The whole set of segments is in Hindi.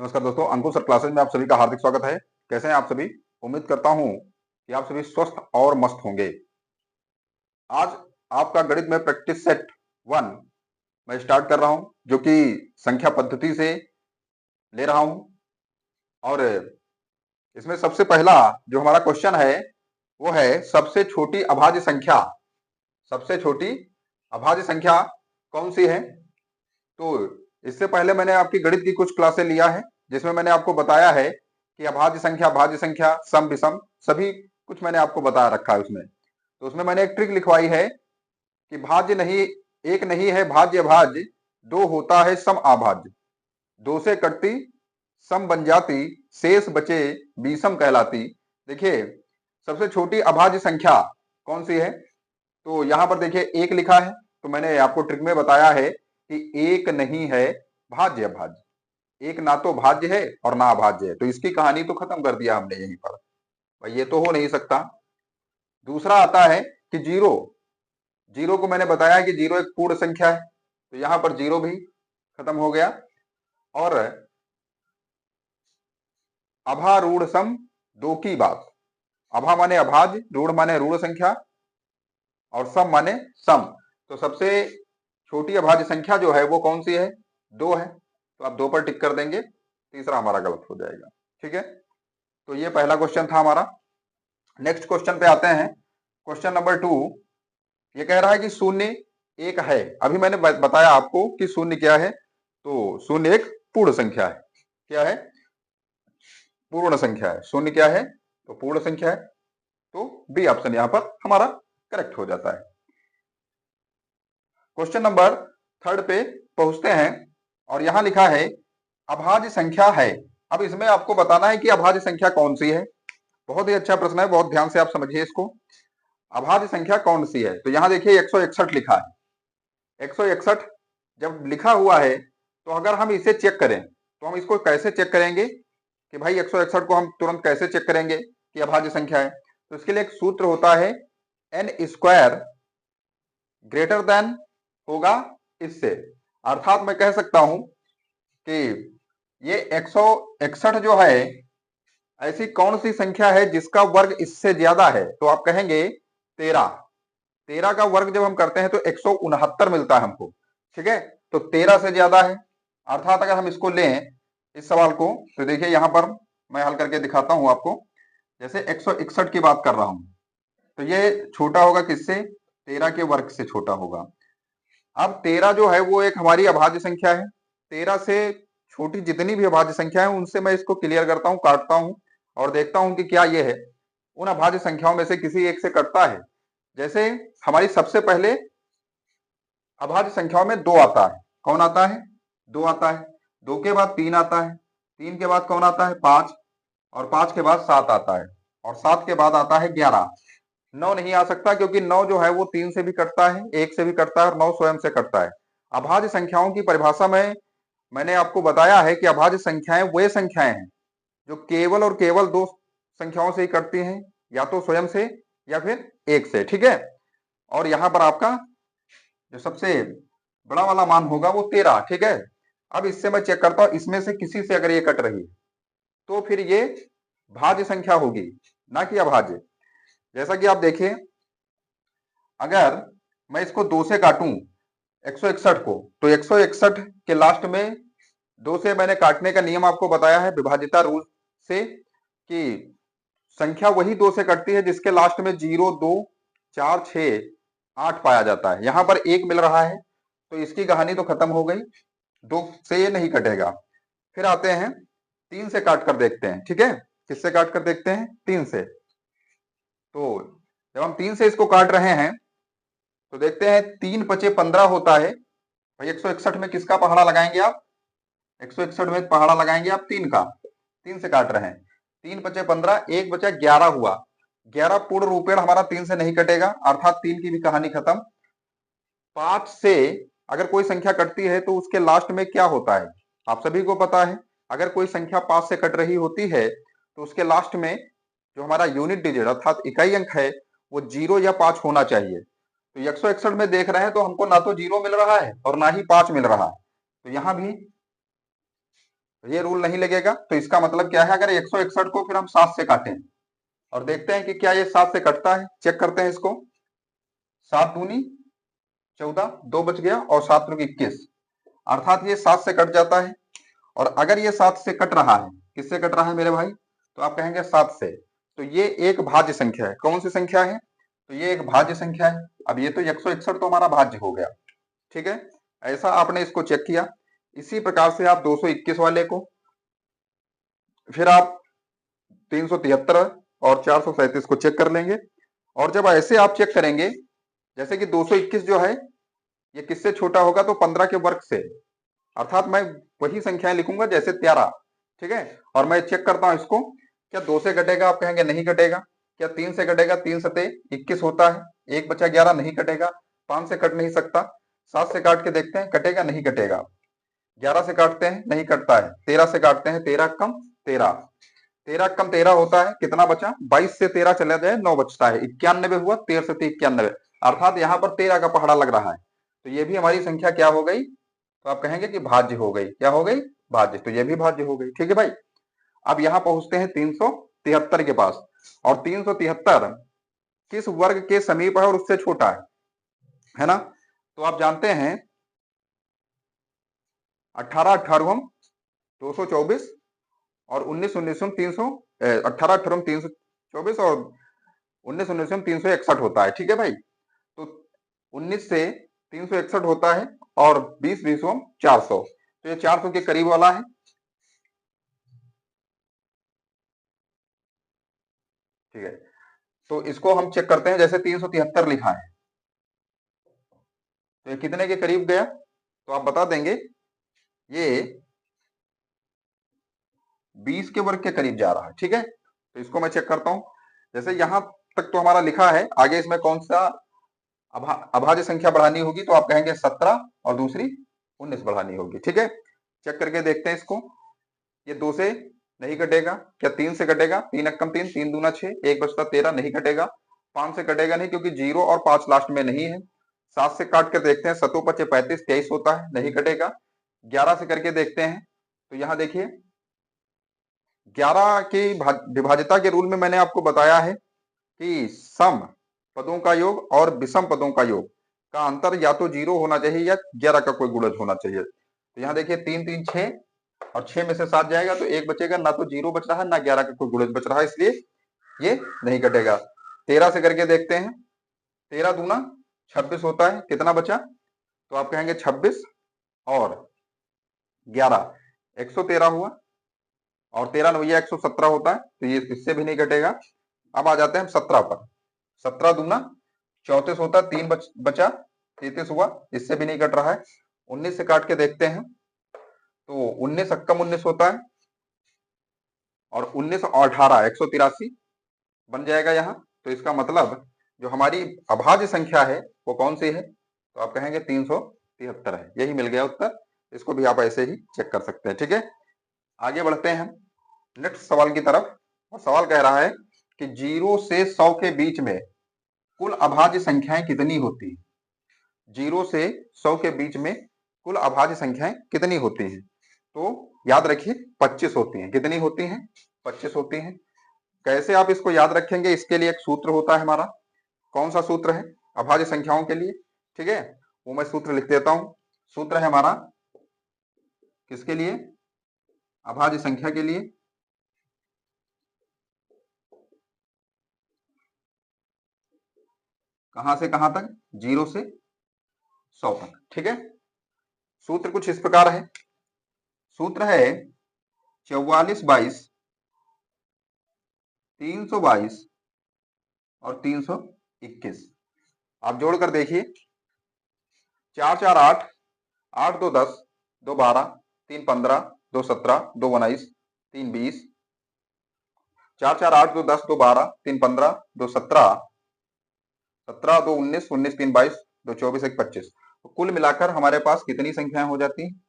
नमस्कार दोस्तों, अंकुर सर क्लासेज में आप सभी का हार्दिक स्वागत है। कैसे हैं आप सभी? उम्मीद करता हूं कि आप सभी स्वस्थ और मस्त होंगे। आज आपका गणित में प्रैक्टिस सेट 1 मैं स्टार्ट कर रहा हूं, जो कि संख्या पद्धति से ले रहा हूं। और इसमें सबसे पहला जो हमारा क्वेश्चन है वो है सबसे छोटी अभाज्य संख्या। सबसे छोटी अभाज्य संख्या कौन सी है? तो इससे पहले मैंने आपकी गणित की कुछ क्लासें लिया है, जिसमें मैंने आपको बताया है कि अभाज्य संख्या, भाज्य संख्या, सम विषम सभी कुछ मैंने आपको बता रखा है उसमें। तो उसमें मैंने एक ट्रिक लिखवाई है कि भाज्य नहीं, एक नहीं है भाज्य अभाज्य, दो होता है सम अभाज्य, दो से कटती सम बन जाती, शेष बचे विषम कहलाती। देखिए, सबसे छोटी अभाज्य संख्या कौन सी है? तो यहां पर देखिए एक लिखा है, तो मैंने आपको ट्रिक में बताया है कि एक नहीं है भाज्य अभाज्य, एक ना तो भाज्य है और ना अभाज्य है, तो इसकी कहानी तो खत्म कर दिया हमने यहीं पर। भाई ये तो हो नहीं सकता। दूसरा आता है कि जीरो। जीरो को मैंने बताया कि जीरो एक पूर्ण संख्या है, तो यहां पर जीरो भी खत्म हो गया। और अभा रूढ़ सम दो की बात। अभा माने अभाज्य, रूढ़ माने ऋण संख्या और सम माने सम। तो सबसे छोटी अभाज्य संख्या जो है वो कौन सी है? दो है, तो आप दो पर टिक कर देंगे, तीसरा हमारा गलत हो जाएगा। ठीक है, तो ये पहला क्वेश्चन था हमारा। नेक्स्ट क्वेश्चन पे आते हैं। क्वेश्चन नंबर 2 ये कह रहा है कि शून्य एक है। अभी मैंने बताया आपको कि शून्य क्या है, तो शून्य एक पूर्ण संख्या है। क्या है? पूर्ण संख्या है। शून्य क्या है? तो पूर्ण संख्या है। तो बी ऑप्शन यहां पर हमारा करेक्ट हो जाता है। क्वेश्चन नंबर 3 पे पहुंचते हैं और यहां लिखा है अभाज्य संख्या है। अब इसमें आपको बताना है कि अभाज्य संख्या कौन सी है। बहुत ही अच्छा प्रश्न है, बहुत ध्यान से आप समझिए इसको। अभाज्य संख्या कौन सी है? तो यहां देखिए 161 लिखा है। 161 जब लिखा हुआ है, तो अगर हम इसे चेक करें तो हम इसको कैसे चेक करेंगे कि भाई 161 को हम तुरंत कैसे चेक करेंगे कि अभाज्य संख्या है? तो इसके लिए एक सूत्र होता है, एन स्क्वायर ग्रेटर देन होगा इससे। अर्थात मैं कह सकता हूं कि ये 161 जो है, ऐसी कौन सी संख्या है जिसका वर्ग इससे ज्यादा है? तो आप कहेंगे 13। 13 का वर्ग जब हम करते हैं तो 169 मिलता है हमको। ठीक है, तो 13 से ज्यादा है। अर्थात अगर हम इसको लें, इस सवाल को, तो देखिए यहां पर मैं हल करके दिखाता हूं आपको। जैसे 161 की बात कर रहा हूं, तो ये छोटा होगा किससे? 13 के वर्ग से छोटा होगा। अब 13 जो है वो एक हमारी अभाज्य संख्या है। 13 से छोटी जितनी भी अभाज्य संख्या है उनसे मैं इसको क्लियर करता हूं, काटता हूं और देखता हूं कि क्या ये है उन अभाज्य संख्याओं में से किसी एक से कटता है। जैसे हमारी सबसे पहले अभाज्य संख्याओं में दो आता है। कौन आता है? दो आता है। दो के बाद तीन आता है। तीन के बाद कौन आता है? पांच। और पांच के बाद सात आता है। और सात के बाद आता है 11। नौ नहीं आ सकता, क्योंकि नौ जो है वो तीन से भी कटता है, एक से भी कटता है और नौ स्वयं से कटता है। अभाज्य संख्याओं की परिभाषा में मैंने आपको बताया है कि अभाज्य संख्याएं वे संख्याएं हैं जो केवल और केवल दो संख्याओं से ही कटती हैं, या तो स्वयं से या फिर एक से। ठीक है, और यहां पर आपका जो सबसे बड़ा वाला मान होगा वो 13। ठीक है, अब इससे मैं चेक करता हूं, इसमें से किसी से अगर ये कट रही है तो फिर ये भाज्य संख्या होगी, ना कि अभाज्य। जैसा कि आप देखिए, अगर मैं इसको दो से काटूं 161 को, तो 161 के लास्ट में दो से मैंने काटने का नियम आपको बताया है विभाजिता रूल से, कि संख्या वही दो से कटती है जिसके लास्ट में 0, 2, 4, 6, 8 पाया जाता है। यहां पर एक मिल रहा है, तो इसकी कहानी तो खत्म हो गई, दो से ये नहीं कटेगा। फिर आते हैं तीन से काट कर देखते हैं। ठीक है, किससे काट कर देखते हैं? तीन से। तो जब हम तीन से इसको काट रहे हैं तो देखते हैं 3 पचे 15 होता है। भाई 161 में किसका पहाड़ा लगाएंगे आप? 161 में पहाड़ा लगाएंगे आप तीन का। तीन से काट रहे हैं, 3 पचे 15, एक बचा 11 हुआ। 11 पूर्ण रूपेण हमारा तीन से नहीं कटेगा, अर्थात तीन की भी कहानी खत्म। पांच से अगर कोई संख्या कटती है तो उसके लास्ट में क्या होता है? आप सभी को पता है, अगर कोई संख्या पांच से कट रही होती है तो उसके लास्ट में जो हमारा यूनिट डिजिट अर्थात इकाई अंक है वो 0 या 5 होना चाहिए। तो 161 में देख रहे हैं तो हमको ना तो 0 मिल रहा है और ना ही 5 मिल रहा है, तो यहां भी ये रूल नहीं लगेगा। तो इसका मतलब क्या है, अगर 161 को फिर हम 7 से काटें और देखते हैं कि क्या ये 7 से कटता है, चेक करते हैं इसको। 7 दूनी 14, 2 बच गया और 7 दूनी 21, अर्थात ये 7 से कट जाता है। और अगर ये 7 से कट रहा है, किससे कट रहा है मेरे भाई, तो आप कहेंगे 7 से, तो ये एक भाज्य संख्या है। कौन सी संख्या है, तो ये एक भाज्य संख्या है। अब ये तो 161 तो हमारा भाज्य हो गया, ठीक है। ऐसा आपने इसको चेक किया। इसी प्रकार से आप 221 वाले को, फिर आप 373 और 437 को चेक कर लेंगे। और जब ऐसे आप चेक करेंगे, जैसे कि 221 जो है ये किससे छोटा होगा, तो 15 के वर्ग से, अर्थात मैं वही संख्याएं लिखूंगा जैसे 13, ठीक है। और मैं चेक करता हूं इसको, क्या 2 से कटेगा, आप कहेंगे नहीं कटेगा। क्या 3 से कटेगा, 3 सते 21 होता है, 1 बचा 11, नहीं कटेगा। 5 से कट नहीं सकता, 7 से काट के देखते हैं, कटेगा नहीं कटेगा। 11 से काटते हैं, नहीं कटता है। 13 से काटते हैं, 13 कम 13, 13 कम 13 होता है, कितना बचा, 22 से 13 चला जाए 9 बचता है, 91 हुआ, 13 से 91, अर्थात यहाँ पर 13 का पहाड़ा लग रहा है। तो ये भी हमारी संख्या क्या हो गई, तो आप कहेंगे कि भाज्य हो गई। क्या हो गई, भाज्य। तो ये भी भाज्य हो गई, ठीक है भाई। अब यहाँ पहुंचते हैं 373 के पास, और 373 किस वर्ग के समीप है और उससे छोटा है ना। तो आप जानते हैं 18 18 224 और 19 19 300, 18 18 324 और 19 19 361 होता है, ठीक है भाई। तो 19 से 361 होता है और 20 20 400, तो ये 400 के करीब वाला है, ठीक है। तो इसको हम चेक करते हैं, जैसे 373 लिखा है, तो ये कितने के करीब गया, तो आप बता देंगे ये 20 के वर्ग के करीब जा रहा है, ठीक है। तो इसको मैं चेक करता हूं, जैसे यहां तक तो हमारा लिखा है, आगे इसमें कौन सा अभाज्य संख्या बढ़ानी होगी, तो आप कहेंगे 17 और दूसरी 19 बढ़ानी होगी, ठीक है। चेक करके देखते हैं इसको। ये 2 से नहीं कटेगा, क्या 3 से कटेगा, 3 एकम 3, 3 दूना 6, 1 बचता 13, नहीं कटेगा। 5 से कटेगा नहीं, क्योंकि 0 और 5 लास्ट में नहीं है। 7 से काट कर देखते हैं, 7 5 35, 23 होता है, नहीं कटेगा। 11 से करके देखते हैं, तो यहाँ देखिए 11 की विभाज्यता के रूल में मैंने आपको बताया है कि सम पदों का योग और विषम पदों का योग का अंतर या तो 0 होना चाहिए या 11 का कोई गुणज होना चाहिए। तो यहाँ देखिए 3 3 6 और 6 में से 7 जाएगा तो 1 बचेगा, ना तो 0 बच रहा है ना 11 का कोई गुणज बच रहा है, इसलिए ये नहीं कटेगा। 13 से करके देखते हैं, 13 दूना 26 होता है, कितना बचा, तो आप कहेंगे 26 और 11 113 हुआ, और 13 9 117 होता है, तो ये इससे भी नहीं कटेगा। अब आ जाते हैं हम 17 पर। 17 दूना 34 होता है, 3 बचा 33 हुआ, इससे भी नहीं कट रहा है। 19 से काट के देखते हैं, तो 19 अक्कम 19 होता है, और 19 और 18 183 बन जाएगा यहाँ। तो इसका मतलब जो हमारी अभाज्य संख्या है वो कौन सी है, तो आप कहेंगे 373 है। यही मिल गया उत्तर। इसको भी आप ऐसे ही चेक कर सकते हैं, ठीक है। आगे बढ़ते हैं हम नेक्स्ट सवाल की तरफ, और सवाल कह रहा है कि 0 से 100 के बीच में कुल अभाज्य संख्याएं कितनी होती है। 0 से 100 के बीच में कुल अभाज्य संख्याएं कितनी होती हैं, तो याद रखिए 25 होती हैं। कितनी होती हैं, 25 होती हैं। कैसे आप इसको याद रखेंगे, इसके लिए एक सूत्र होता है हमारा। कौन सा सूत्र है, अभाज्य संख्याओं के लिए, ठीक है, वो मैं सूत्र लिख देता हूं। सूत्र है हमारा किसके लिए, अभाज्य संख्या के लिए, कहां से कहां तक, 0 से 100 तक, ठीक है। सूत्र कुछ इस प्रकार है, सूत्र है 44 22 322 और 321। आप जोड़कर देखिए, 4 4 8, 8 2 10, 2 12, 3 15, 2 17, 2 19, 3 20, 4 4 8 2 10, 2 12, 3 15, 2 17, 17 2 19, 19 3 22, 2 24 1 25। तो कुल मिलाकर हमारे पास कितनी संख्याएं हो जाती हैं,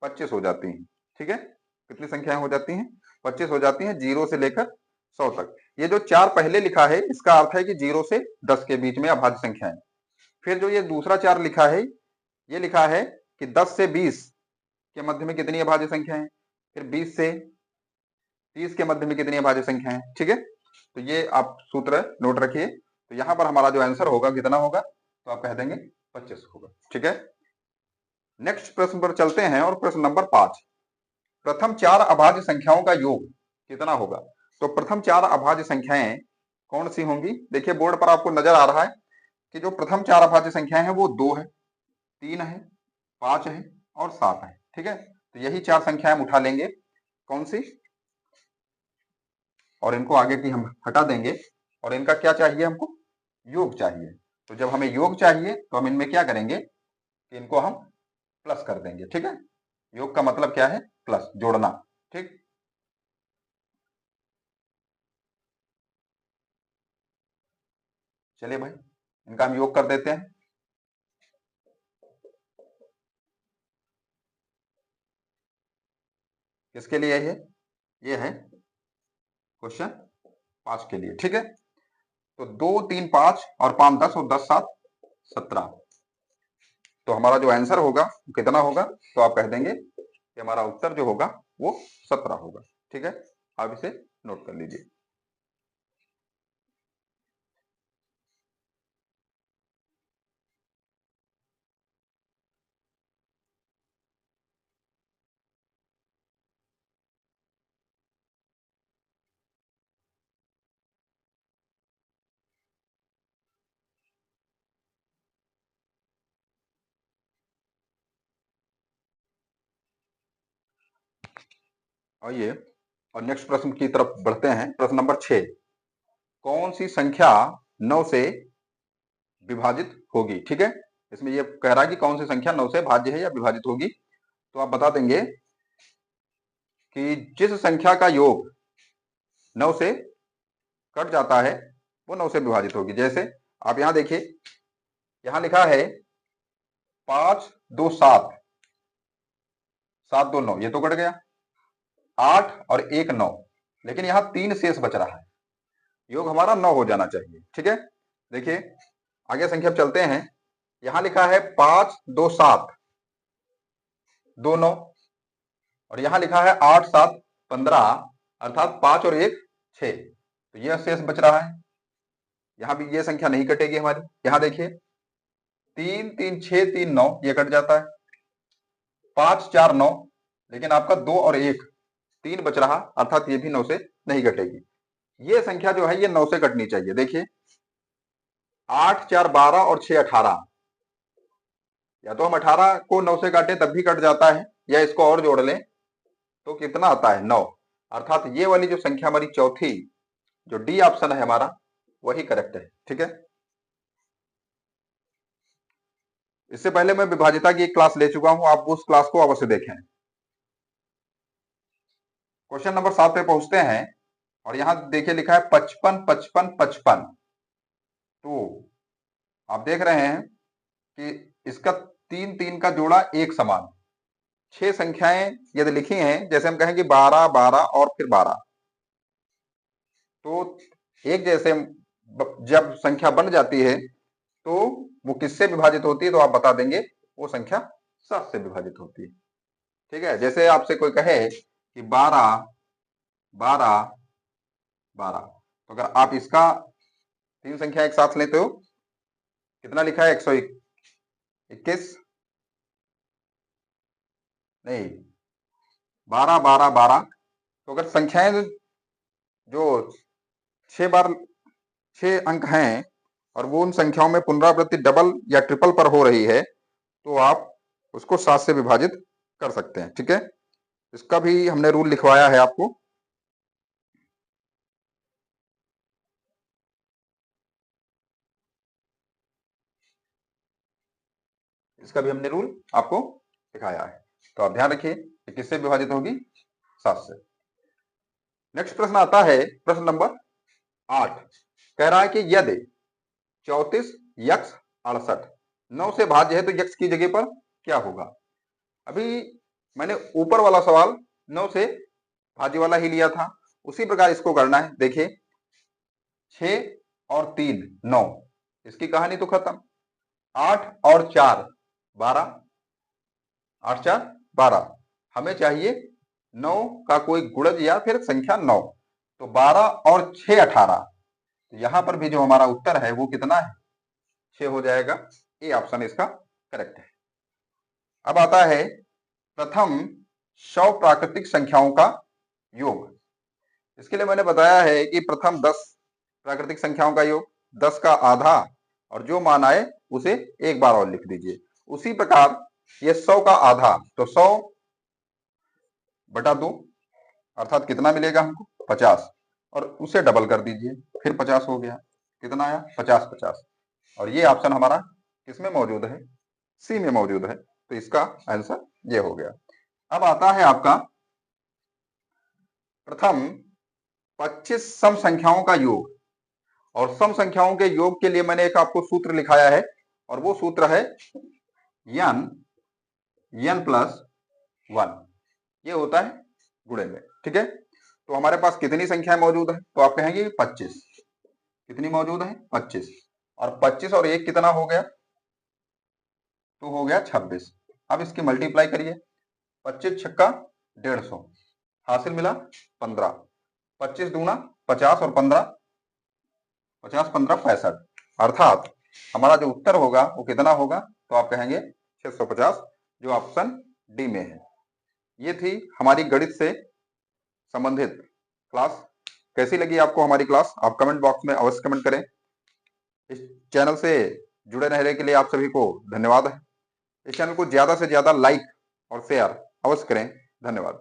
25 हो जाती हैं, ठीक है। कितनी संख्याएं हो जाती हैं, 25 हो जाती हैं, 0 से लेकर 100 तक। ये जो 4 पहले लिखा है इसका अर्थ है कि 0 से 10 के बीच में अभाज्य संख्याएं। फिर जो ये दूसरा 4 लिखा है, ये लिखा है कि 10 से 20 के मध्य में कितनी अभाज्य संख्या है, फिर 20 से 30 के मध्य में कितनी अभाज्य संख्या है। ठीक है, तो ये आप सूत्र नोट रखिए। तो यहां पर हमारा जो आंसर होगा कितना होगा, तो आप कह देंगे 25 होगा। ठीक है, नेक्स्ट प्रश्न पर चलते हैं और प्रश्न नंबर 5, प्रथम 4 अभाज्य संख्याओं का योग कितना होगा। तो प्रथम 4 अभाज्य संख्याएं कौन सी होंगी। देखिए बोर्ड पर आपको नजर आ रहा है कि जो प्रथम 4 अभाज्य संख्याएं हैं वो 2 है, 3 है, 5 है और 7 है। ठीक है, तो यही 4 संख्याएं हम उठा लेंगे, कौन सी, और इनको आगे की हम हटा देंगे और इनका क्या चाहिए, हमको योग चाहिए। तो जब हमें योग चाहिए तो हम इनमें क्या करेंगे कि इनको हम प्लस कर देंगे। ठीक है, योग का मतलब क्या है, प्लस, जोड़ना। ठीक, चलिए भाई इनका हम योग कर देते हैं। किसके लिए ये है क्वेश्चन 5 के लिए। ठीक है, तो 2 3 5 और 5 10 और 10 7 17। तो हमारा जो आंसर होगा वो कितना होगा, तो आप कह देंगे कि हमारा उत्तर जो होगा वो 17 होगा। ठीक है, आप इसे नोट कर लीजिए। आइए और नेक्स्ट प्रश्न की तरफ बढ़ते हैं। प्रश्न नंबर 6, कौन सी संख्या 9 से विभाजित होगी। ठीक है, इसमें ये कह रहा है कि कौन सी संख्या 9 से भाज्य है या विभाजित होगी। तो आप बता देंगे कि जिस संख्या का योग 9 से कट जाता है वो 9 से विभाजित होगी। जैसे आप यहां देखिए, यहां लिखा है 5 2 7, 7 2 9, ये तो कट गया। 8 और 1 9, लेकिन यहां 3 शेष बच रहा है, योग हमारा 9 हो जाना चाहिए। ठीक है, देखिए आगे संख्या चलते हैं। यहां लिखा है 5 2 7 2 9, और यहां लिखा है 8 7 15, अर्थात 5 और 1 6, तो यह शेष बच रहा है। यहां भी ये संख्या नहीं कटेगी हमारी। यहां देखिए 3 3 6 3 9, ये कट जाता है। 5 4 9, लेकिन आपका 2 और 1 3 बच रहा, अर्थात ये भी 9 से नहीं कटेगी। ये संख्या जो है ये 9 से कटनी चाहिए। देखिए 8 4 12 और 6 18, या तो हम 18 को 9 से काटें तब भी कट जाता है, या इसको और जोड़ लें तो कितना आता है 9, अर्थात ये वाली जो संख्या हमारी चौथी, जो डी ऑप्शन है हमारा, वही करेक्ट है। ठीक है, इससे पहले मैं विभाजिता की एक क्लास ले चुका हूं, आप उस क्लास को अवश्य देखें। क्वेश्चन नंबर 7 पे पहुंचते हैं और यहां देखिए लिखा है 55 55 55। तो आप देख रहे हैं कि इसका 3 3 का जोड़ा एक समान, 6 संख्याएं यदि लिखी हैं, जैसे हम कहें कि 12 12 और फिर 12, तो एक जैसे जब संख्या बन जाती है तो वो किससे विभाजित होती है, तो आप बता देंगे वो संख्या 7 से विभाजित होती है। ठीक है, जैसे आपसे कोई कहे कि 12 12 12, तो अगर आप इसका 3 संख्या एक साथ लेते हो, कितना लिखा है 121, नहीं 12 12 12, तो अगर संख्याएं जो 6 बार 6 अंक हैं और वो उन संख्याओं में पुनरावृत्ति डबल या ट्रिपल पर हो रही है, तो आप उसको 7 से विभाजित कर सकते हैं। ठीक है, इसका भी हमने रूल लिखवाया है आपको। इसका भी हमने रूल आपको दिखाया है, तो आप ध्यान रखिए कि किससे विभाजित होगी, 7 से। नेक्स्ट प्रश्न आता है प्रश्न नंबर 8, कह रहा है कि यदि 34 यक्स 68 9 से भाज्य है तो यक्स की जगह पर क्या होगा। अभी मैंने ऊपर वाला सवाल 9 से भाज्य वाला ही लिया था, उसी प्रकार इसको करना है। देखिए 6 और 3 9, इसकी कहानी तो खत्म। 8 और 4 12, 8 4 12, हमें चाहिए 9 का कोई गुणज या फिर संख्या 9, तो 12 और 6 18। तो यहां पर भी जो हमारा उत्तर है वो कितना है, 6 हो जाएगा। ए ऑप्शन इसका करेक्ट है। अब आता है प्रथम 100 प्राकृतिक संख्याओं का योग। इसके लिए मैंने बताया है कि प्रथम 10 प्राकृतिक संख्याओं का योग, 10 का आधा, और जो मान आए उसे एक बार और लिख दीजिए। उसी प्रकार ये 100 का आधा, तो 100 बटा 2 अर्थात कितना मिलेगा हमको, 50, और उसे डबल कर दीजिए, फिर 50 हो गया। कितना आया, 50 50। और ये ऑप्शन हमारा किसमें मौजूद है, सी में मौजूद है। तो इसका आंसर ये हो गया। अब आता है आपका प्रथम 25 सम संख्याओं का योग। और सम संख्याओं के योग के लिए मैंने एक आपको सूत्र लिखाया है, और वो सूत्र है n प्लस 1। ये होता है गुणे में, ठीक है। तो हमारे पास कितनी संख्याएं मौजूद है, तो आप कहेंगे 25। कितनी मौजूद है, 25। और 25 और 1 कितना हो गया, तो हो गया 26। अब इसकी मल्टीप्लाई करिए, 25 छक्का 150, हासिल मिला 15। 25 दूना 50 और 15, 50 15 65। अर्थात हमारा जो उत्तर होगा वो कितना होगा, तो आप कहेंगे 650, जो ऑप्शन डी में है। ये थी हमारी गणित से संबंधित क्लास। कैसी लगी आपको हमारी क्लास, आप कमेंट बॉक्स में अवश्य कमेंट करें। इस चैनल से जुड़े रहने के लिए आप सभी को धन्यवाद है। इस चैनल को ज्यादा से ज्यादा लाइक और शेयर अवश्य करें। धन्यवाद।